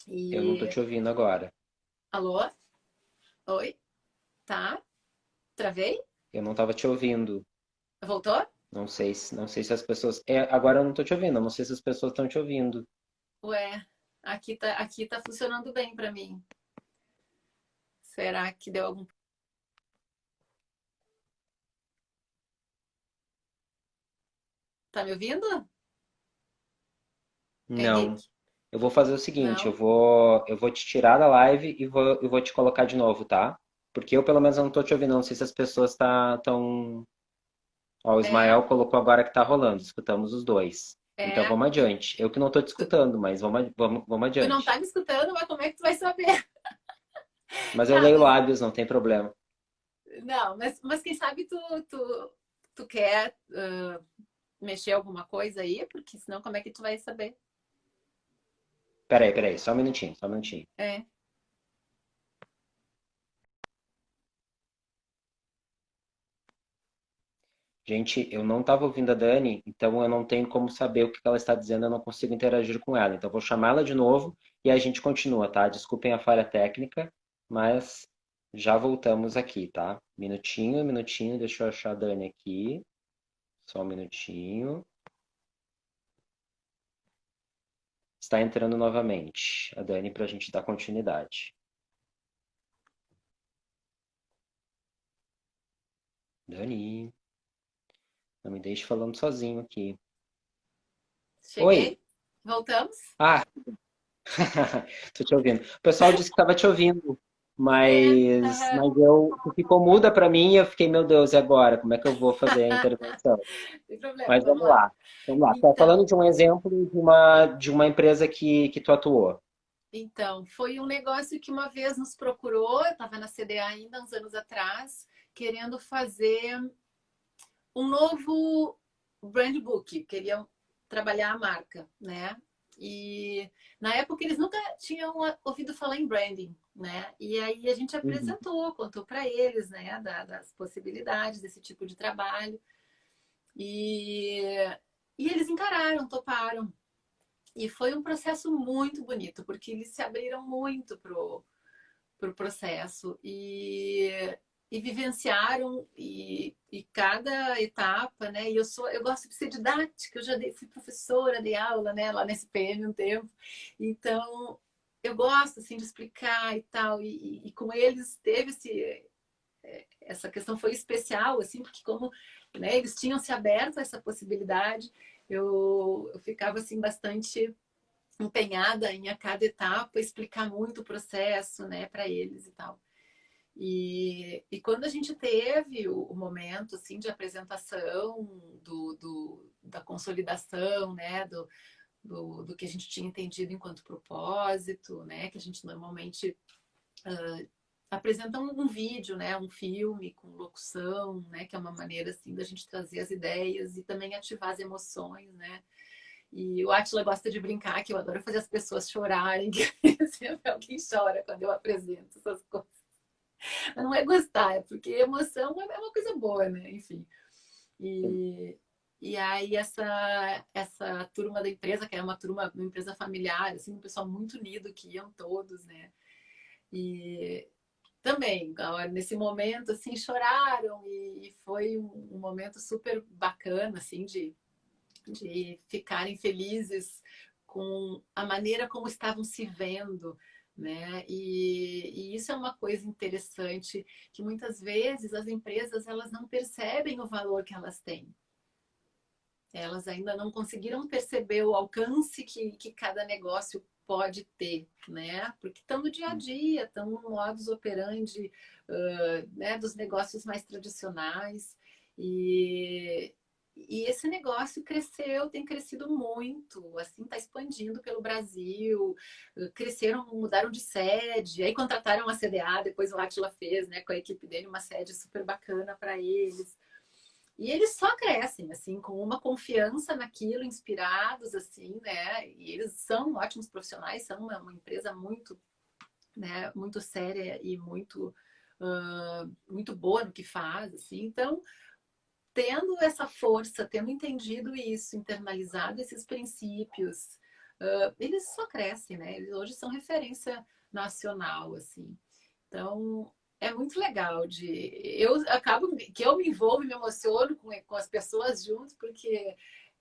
eu não tô E te ouvindo agora. alô? Oi? Tá? Travei? Eu não estava te ouvindo. Voltou? Não sei se as pessoas. Agora eu não tô te ouvindo. Eu não sei se as pessoas estão te ouvindo. Ué, aqui tá funcionando bem para mim. Será que deu algum Tá me ouvindo, Não. Henrique? Eu vou fazer o seguinte, Não? eu vou te tirar da live e vou te colocar de novo, tá? Porque eu pelo menos não tô te ouvindo, não sei se as pessoas tão... Ó, o É, Ismael colocou agora que tá rolando, escutamos os dois. Então é. vamos adiante. Eu que não tô te Tu, escutando, mas vamos tu não adiante. tá me escutando, mas como é que tu vai saber? Mas eu Tá, leio mas lábios, não tem problema. não, mas quem sabe tu quer mexer alguma coisa aí, porque senão como é que tu vai saber? Peraí, só um minutinho, só um minutinho. É. Gente, eu não estava ouvindo a Dani, então eu não tenho como saber o que ela está dizendo, eu não consigo interagir com ela. Então eu vou chamá-la de novo e a gente continua, tá? Desculpem a falha técnica, mas já voltamos aqui, tá? Minutinho, minutinho, deixa eu achar a Dani aqui. Só um minutinho. Está entrando novamente a Dani para a gente dar continuidade. Dani, não me deixe falando sozinho aqui. Oi! Cheguei? Voltamos? Ah, tô te ouvindo. O pessoal disse que estava te ouvindo, É, mas, aham. mas tu ficou muda para mim e eu fiquei, meu Deus, e agora? Como é que eu vou fazer a intervenção? Sem problema, Mas vamos lá. vamos lá. Tá falando Então, de um exemplo de uma empresa que tu atuou. foi um negócio que uma vez nos procurou, eu estava na CDA ainda, uns anos atrás, querendo fazer um novo brand book, queriam trabalhar a marca, né? E na época eles nunca tinham ouvido falar em branding, né? E aí a gente Uhum. apresentou, contou para eles, né, das possibilidades desse tipo de trabalho. E, e eles encararam, toparam. E foi um processo muito bonito, porque eles se abriram muito pro processo e vivenciaram e cada etapa, né? E eu gosto de ser didática, eu já fui professora, dei aula, né, lá na SPM um tempo. Então, eu gosto assim de explicar e tal e com eles teve essa questão foi especial assim, porque como, né, eles tinham se aberto a essa possibilidade, eu ficava assim bastante empenhada em a cada etapa explicar muito o processo, né, para eles e tal. E quando a gente teve o momento assim de apresentação da consolidação, né, do que a gente tinha entendido enquanto propósito, né, que a gente normalmente apresenta um vídeo, né, um filme com locução, né, que é uma maneira assim da gente trazer as ideias e também ativar as emoções, né. E o Átila gosta de brincar que eu adoro fazer as pessoas chorarem, que sempre alguém chora quando eu apresento essas coisas. Mas não é gostar, é porque emoção é uma coisa boa, né? Enfim. E, e aí essa turma da empresa, que é uma empresa familiar, assim, um pessoal muito unido, que iam todos, né? E também, nesse momento, assim, choraram e foi um momento super bacana, assim, de ficarem felizes com a maneira como estavam se vendo, né? E isso é uma coisa interessante que muitas vezes as empresas elas não percebem o valor que elas têm. Elas ainda não conseguiram perceber o alcance que cada negócio pode ter, né? Porque estão no dia a dia, estão no modus operandi, né, dos negócios mais tradicionais. E, e esse negócio cresceu, tem crescido muito, assim, está expandindo pelo Brasil, cresceram, mudaram de sede, aí contrataram a CDA, depois o Atila fez, né, com a equipe dele, uma sede super bacana para eles. E eles só crescem, assim, com uma confiança naquilo, inspirados, assim, né? E eles são ótimos profissionais, são uma empresa muito, né, muito séria e muito boa no que faz, assim. Então, tendo essa força, tendo entendido isso, internalizado esses princípios, eles só crescem, né? Eles hoje são referência nacional, assim. Então, é muito legal eu acabo que eu me envolvo e me emociono com as pessoas juntos, porque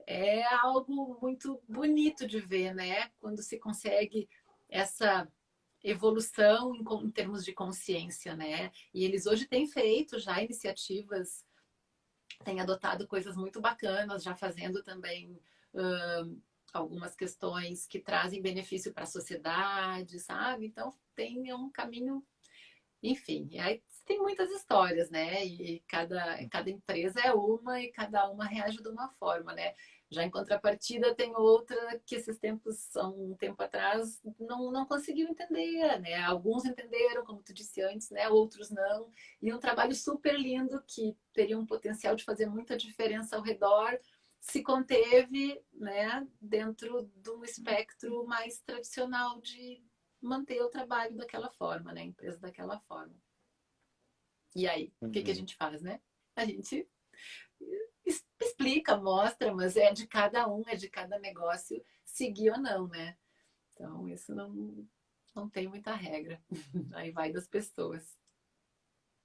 é algo muito bonito de ver, né? Quando se consegue essa evolução em termos de consciência, né? E eles hoje têm feito já iniciativas tem adotado coisas muito bacanas, já fazendo também algumas questões que trazem benefício para a sociedade, sabe? Então tem um caminho, enfim, aí tem muitas histórias, né? E cada empresa é uma e cada uma reage de uma forma, né? Já em contrapartida, tem outra que esses tempos, há um tempo atrás, não conseguiu entender, né? Alguns entenderam, como tu disse antes, né? Outros não. E um trabalho super lindo que teria um potencial de fazer muita diferença ao redor, se conteve, né? Dentro de um espectro mais tradicional de manter o trabalho daquela forma, né? A empresa daquela forma. E aí, o que a Uhum. gente faz, né? A gente explica, mostra, mas é de cada um, é de cada negócio seguir ou não, né? Então, isso não tem muita regra. Aí vai das pessoas.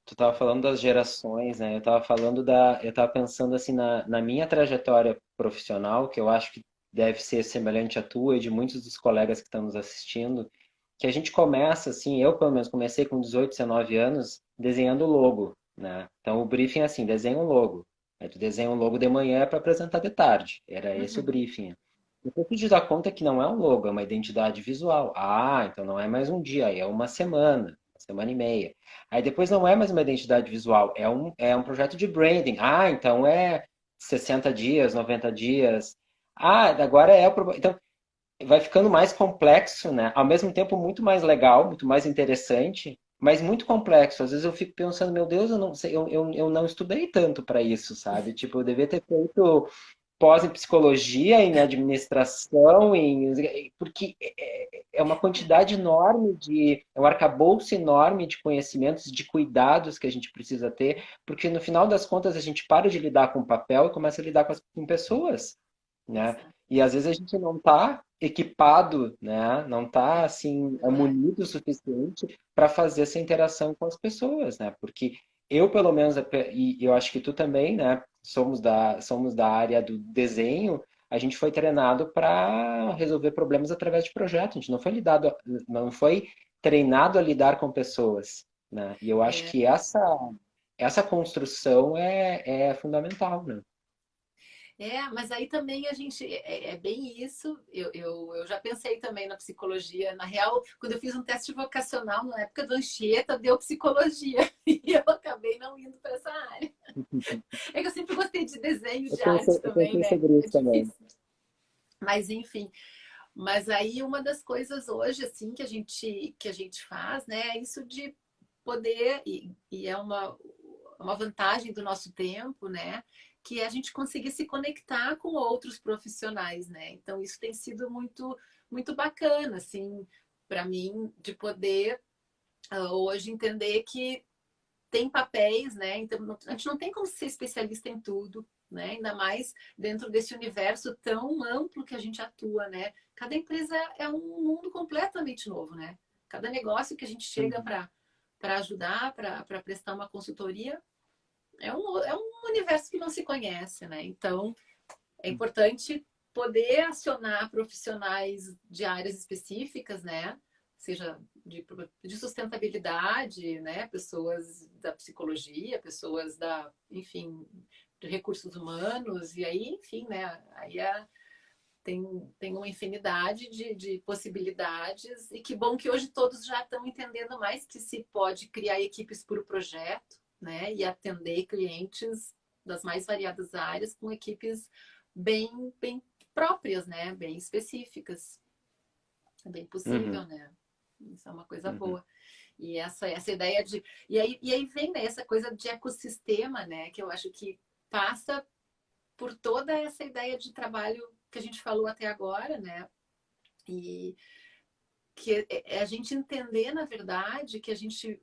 Tu estava falando das gerações, né? Eu estava pensando assim na minha trajetória profissional, que eu acho que deve ser semelhante à tua e de muitos dos colegas que estão nos assistindo, que a gente começa assim, eu pelo menos comecei com 18, 19 anos desenhando logo, né? Então o briefing é assim, desenha um logo. Aí tu desenha um logo de manhã para apresentar de tarde. Era esse o Uhum. briefing. Depois tu te dá conta que não é um logo, é uma identidade visual. Ah, então não é mais um dia, aí é uma semana e meia. Aí depois não é mais uma identidade visual, é um projeto de branding. Ah, então é 60 dias, 90 dias. Ah, agora é o. Então vai ficando mais complexo, né? Ao mesmo tempo muito mais legal, muito mais interessante, mas muito complexo. Às vezes eu fico pensando, meu Deus, eu não sei, eu não estudei tanto para isso, sabe? Tipo, eu devia ter feito pós em psicologia, em administração, porque é uma quantidade enorme é um arcabouço enorme de conhecimentos, de cuidados que a gente precisa ter, porque no final das contas a gente para de lidar com papel e começa a lidar com pessoas, né? Exato. E às vezes a gente não está equipado, né? Não está É assim verdade. munido o suficiente para fazer essa interação com as pessoas, né? Porque eu, pelo menos, e eu acho que tu também, né? Somos da área do desenho, a gente foi treinado para resolver problemas através de projetos. A gente não foi treinado a lidar com pessoas, né? E eu acho É, que essa construção é fundamental, né? mas aí também a gente é bem isso. Eu já pensei também na psicologia. Na real, quando eu fiz um teste vocacional na época do Anchieta, deu psicologia e eu acabei não indo para essa área. É que eu sempre gostei de desenho, de arte Eu também, pensei né? sobre É isso também. difícil. Mas enfim, mas aí uma das coisas hoje assim que a gente faz, né, é isso de poder e é uma vantagem do nosso tempo, né, que é a gente conseguir se conectar com outros profissionais, né? Então isso tem sido muito bacana assim para mim de poder hoje entender que tem papéis, né? Então a gente não tem como ser especialista em tudo, né? Ainda mais dentro desse universo tão amplo que a gente atua, né? Cada empresa é um mundo completamente novo, né? Cada negócio que a gente chega Uhum, para ajudar, para prestar uma consultoria, é um universo que não se conhece, né? Então é importante poder acionar profissionais de áreas específicas, né? Seja de sustentabilidade, né? Pessoas da psicologia, pessoas da, enfim, de recursos humanos, e aí, enfim, né? Tem uma infinidade de possibilidades, e que bom que hoje todos já estão entendendo mais que se pode criar equipes por projeto, né? E atender clientes das mais variadas áreas com equipes bem próprias, né? Bem específicas. É bem uhum, possível, né? Isso é uma coisa uhum, boa. E essa ideia de. E aí vem né, essa coisa de ecossistema, né? Que eu acho que passa por toda essa ideia de trabalho que a gente falou até agora, né? E que é a gente entender, na verdade, que a gente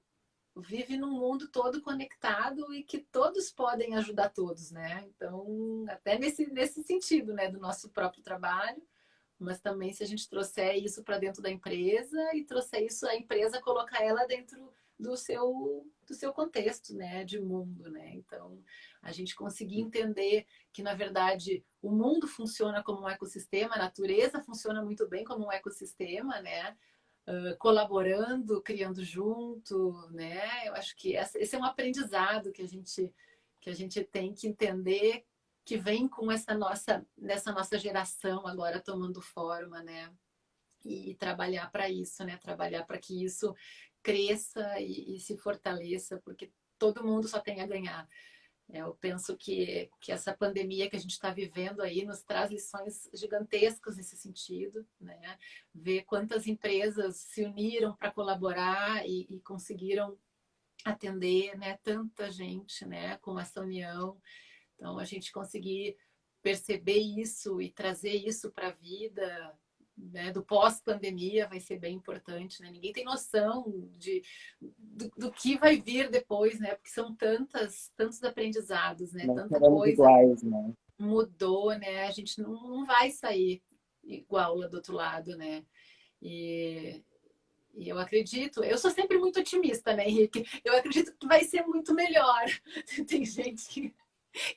vive num mundo todo conectado e que todos podem ajudar todos, né? Então, até nesse sentido, né, do nosso próprio trabalho, mas também se a gente trouxer isso para dentro da empresa e trouxer isso a empresa, colocar ela dentro do seu contexto, né, de mundo, né? Então, a gente conseguir entender que, na verdade, o mundo funciona como um ecossistema, a natureza funciona muito bem como um ecossistema, né? Colaborando, criando junto, né? Eu acho que esse é um aprendizado que que a gente tem que entender que vem com nessa nossa geração agora tomando forma, né? E trabalhar para isso, né? Trabalhar para que isso cresça e se fortaleça, porque todo mundo só tem a ganhar. Eu penso que essa pandemia que a gente está vivendo aí nos traz lições gigantescas nesse sentido, né? Ver quantas empresas se uniram para colaborar e conseguiram atender, né, tanta gente, né, com essa união. Então, a gente conseguir perceber isso e trazer isso para a vida, né, do pós-pandemia vai ser bem importante, né? Ninguém tem noção do que vai vir depois, né? Porque são tantos aprendizados, né? Não Tanta seremos coisa iguais, né? mudou, né? A gente não vai sair igual lá do outro lado, né? E, e eu acredito, eu sou sempre muito otimista, né, Henrique? Eu acredito que vai ser muito melhor. Tem gente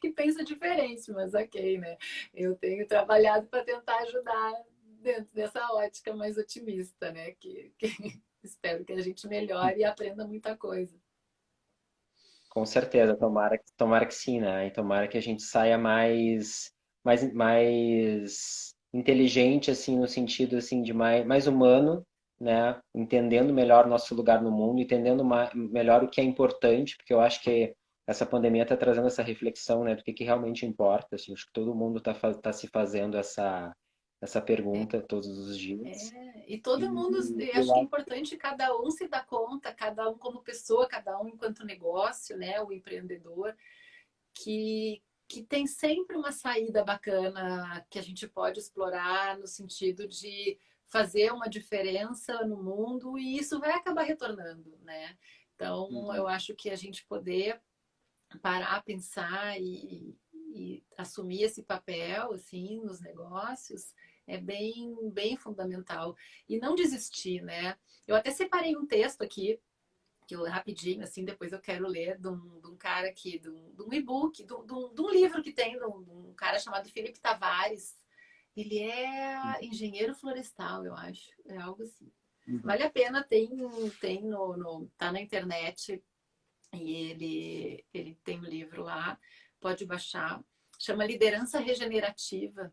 que pensa diferente, mas ok, né? Eu tenho trabalhado para tentar ajudar dentro dessa ótica mais otimista, né? Que espero que a gente melhore e aprenda muita coisa. Com certeza, tomara que sim, né? E tomara que a gente saia mais inteligente, assim, no sentido, assim, de mais humano, né? Entendendo melhor o nosso lugar no mundo, entendendo melhor o que é importante, porque eu acho que essa pandemia está trazendo essa reflexão, né? Do que realmente importa, assim. Acho que todo mundo está se fazendo essa pergunta todos os dias. E todo mundo, E eu eu acho que é acho importante cada um se dar conta, cada um como pessoa, cada um enquanto negócio, né? O empreendedor, que tem sempre uma saída bacana que a gente pode explorar no sentido de fazer uma diferença no mundo e isso vai acabar retornando, né? Então, eu acho que a gente poder parar, pensar e assumir esse papel, assim, nos negócios é bem fundamental. E não desistir, né? Eu até separei um texto aqui que eu rapidinho, assim, depois eu quero ler de um cara aqui, de um e-book, de um livro que tem de um cara chamado Felipe Tavares. Ele é engenheiro florestal, eu acho. É algo assim. Vale a pena, tem tá na internet e ele tem um livro lá, pode baixar. Chama Liderança Regenerativa.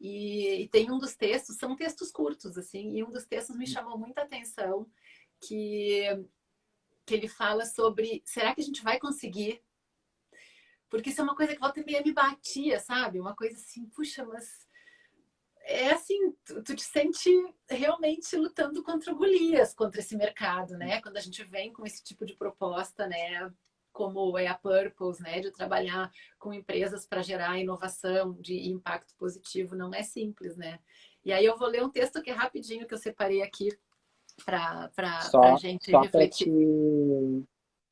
E tem um dos textos, são textos curtos, assim, e um dos textos me chamou muita atenção, que que ele fala sobre será que a gente vai conseguir? Porque isso é uma coisa que volta e meia me batia, sabe? Uma coisa assim, puxa, mas é assim, tu te sente realmente lutando contra o Golias, contra esse mercado, né? Quando a gente vem com esse tipo de proposta, né? Como é a Purpose, né? De trabalhar com empresas para gerar inovação de impacto positivo, não é simples, né? E aí eu vou ler um texto que é rapidinho, que eu separei aqui para a só, gente só para refletir.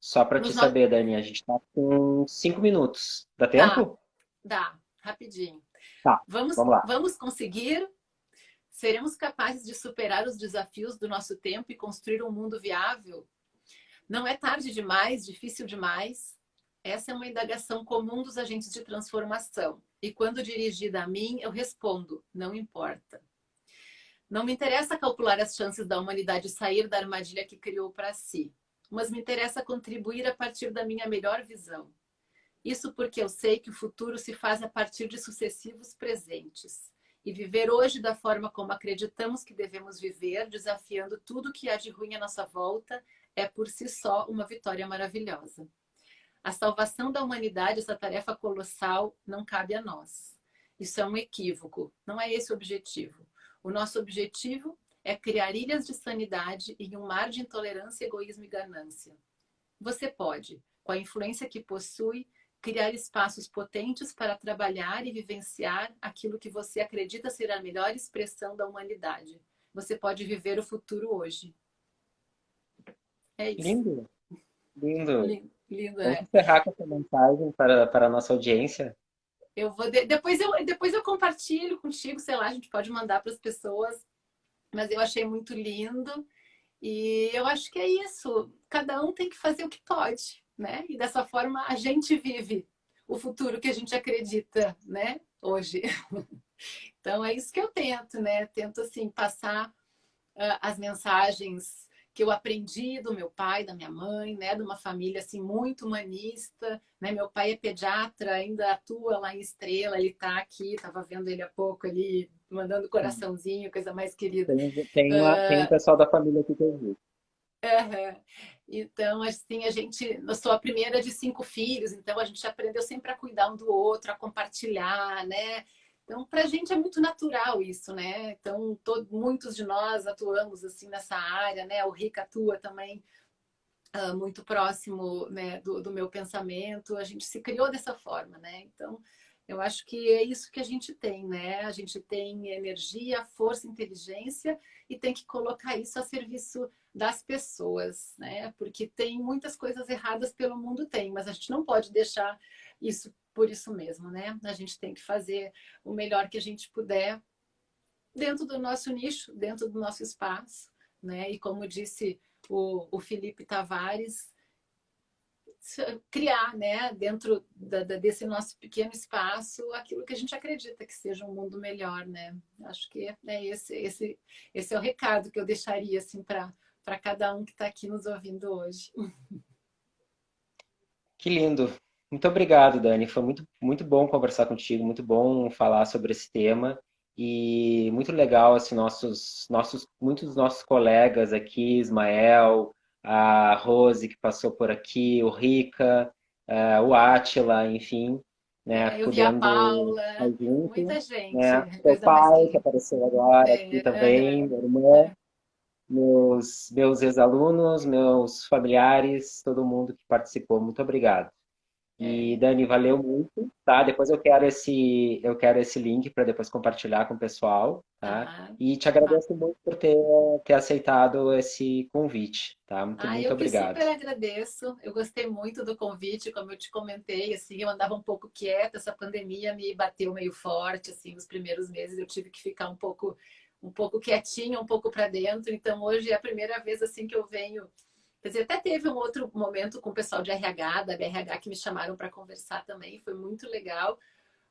Só para te Nos no... saber, Dani, a gente está com 5 minutos. Dá Tá, tempo? dá, rapidinho. tá, vamos lá. Vamos conseguir? Seremos capazes de superar os desafios do nosso tempo e construir um mundo viável? Não é tarde demais, difícil demais? Essa é uma indagação comum dos agentes de transformação. E quando dirigida a mim, eu respondo: não importa. Não me interessa calcular as chances da humanidade sair da armadilha que criou para si, mas me interessa contribuir a partir da minha melhor visão. Isso porque eu sei que o futuro se faz a partir de sucessivos presentes. E viver hoje da forma como acreditamos que devemos viver, desafiando tudo que há de ruim à nossa volta, é por si só uma vitória maravilhosa. A salvação da humanidade, essa tarefa colossal, não cabe a nós. Isso é um equívoco, não é esse o objetivo. O nosso objetivo é criar ilhas de sanidade em um mar de intolerância, egoísmo e ganância. Você pode, com a influência que possui, criar espaços potentes para trabalhar e vivenciar aquilo que você acredita ser a melhor expressão da humanidade. Você pode viver o futuro hoje. É isso. Lindo, lindo. Lindo, Vamos né? encerrar com essa mensagem para a nossa audiência. Eu vou depois eu compartilho contigo, sei lá, a gente pode mandar para as pessoas, mas eu achei muito lindo e eu acho que é isso. Cada um tem que fazer o que pode, né? E dessa forma a gente vive o futuro que a gente acredita, né? Hoje. Então é isso que eu tento, né? Tento assim passar as mensagens que eu aprendi do meu pai, da minha mãe, né, de uma família assim muito humanista, né? Meu pai é pediatra, ainda atua lá em Estrela, ele está aqui, estava vendo ele há pouco ali, mandando coraçãozinho, coisa mais querida. Tem um pessoal da família aqui que eu vi. Uhum. Então, assim, eu sou a primeira de 5 filhos, então a gente aprendeu sempre a cuidar um do outro, a compartilhar, né? Então, para a gente é muito natural isso, né? Então, muitos de nós atuamos assim nessa área, né? O Rica atua também muito próximo, né, do meu pensamento. A gente se criou dessa forma, né? Então, eu acho que é isso que a gente tem, né? A gente tem energia, força, inteligência e tem que colocar isso a serviço das pessoas, né? Porque tem muitas coisas erradas pelo mundo, tem, mas a gente não pode deixar isso por isso mesmo, né? A gente tem que fazer o melhor que a gente puder dentro do nosso nicho, dentro do nosso espaço, né? E como disse o Felipe Tavares, criar, né, dentro desse nosso pequeno espaço, aquilo que a gente acredita que seja um mundo melhor, né? Acho que esse é o recado que eu deixaria assim para cada um que está aqui nos ouvindo hoje. Que lindo. Muito obrigado, Dani. Foi muito bom conversar contigo, muito bom falar sobre esse tema e muito legal assim muitos dos nossos colegas aqui, Ismael, a Rose que passou por aqui, o Rica, o Átila, enfim, né, Eu vi a podendo Paula, estar junto, muita gente, né? Seu coisa mais pai que linda. apareceu agora aqui também, minha irmã, meus ex-alunos, meus familiares, todo mundo que participou. Muito obrigado. E É, Dani, valeu muito, tá? Depois eu quero esse link para depois compartilhar com o pessoal, tá? tá. E te agradeço muito por ter aceitado esse convite, tá? Muito, muito Eu que obrigado. super agradeço. Eu gostei muito do convite, como eu te comentei, assim, eu andava um pouco quieta, essa pandemia me bateu meio forte, assim, nos primeiros meses eu tive que ficar um pouco quietinha, um pouco para dentro. Então hoje é a primeira vez assim que eu venho. Quer dizer, até teve um outro momento com o pessoal de RH, da BRH, que me chamaram para conversar também, foi muito legal.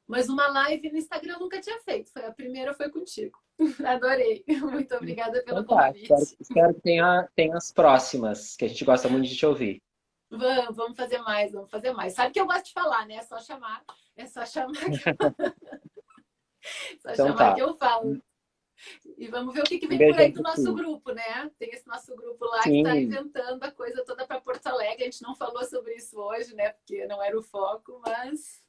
Mas uma live no Instagram eu nunca tinha feito. Foi a primeira, foi contigo. Adorei. Muito obrigada pelo Então tá, convite. espero que tenha as próximas, que a gente gosta muito de te ouvir. Vamos fazer mais, vamos fazer mais. Sabe que eu gosto de falar, né? É só chamar, só Então chamar tá. que eu falo. E vamos ver o que Um vem por aí beijão do pra nosso ti. grupo, né? Tem esse nosso grupo lá que está Sim, inventando a coisa toda para Porto Alegre. A gente não falou sobre isso hoje, né? Porque não era o foco, mas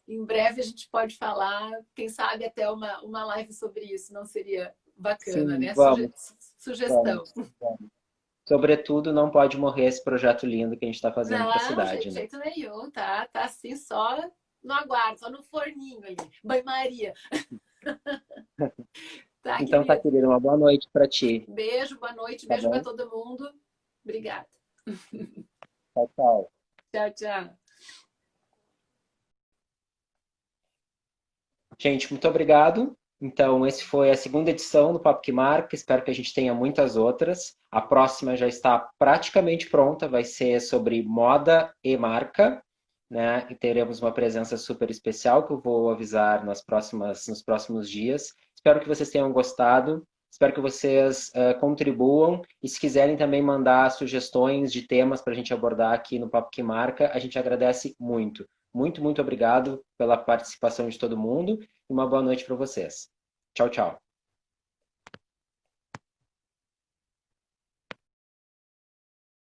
em breve a gente pode falar. Quem sabe até uma live sobre isso não seria bacana, sim, né? vamos, Sugestão. vamos, vamos. Sobretudo, não pode morrer esse projeto lindo que a gente está fazendo para a Não, cidade, de né? jeito nenhum, tá? Tá assim só no aguardo, só no forninho ali. Banho-maria. Tá, Então tá, querido? querido, uma boa noite para ti, Beijo, boa noite, tá beijo para bom? todo mundo. Obrigada. Tchau, tchau. Tchau, tchau. Gente, muito obrigado. Então, esse foi a segunda edição do Papo que Marca. Espero que a gente tenha muitas outras. A próxima já está praticamente pronta, vai ser sobre moda e marca, né? E teremos uma presença super especial que eu vou avisar nos próximos dias. Espero que vocês tenham gostado. Espero que vocês contribuam. E se quiserem também mandar sugestões de temas para a gente abordar aqui no Papo que Marca, a gente agradece muito. Muito, muito obrigado pela participação de todo mundo e uma boa noite para vocês. Tchau, tchau.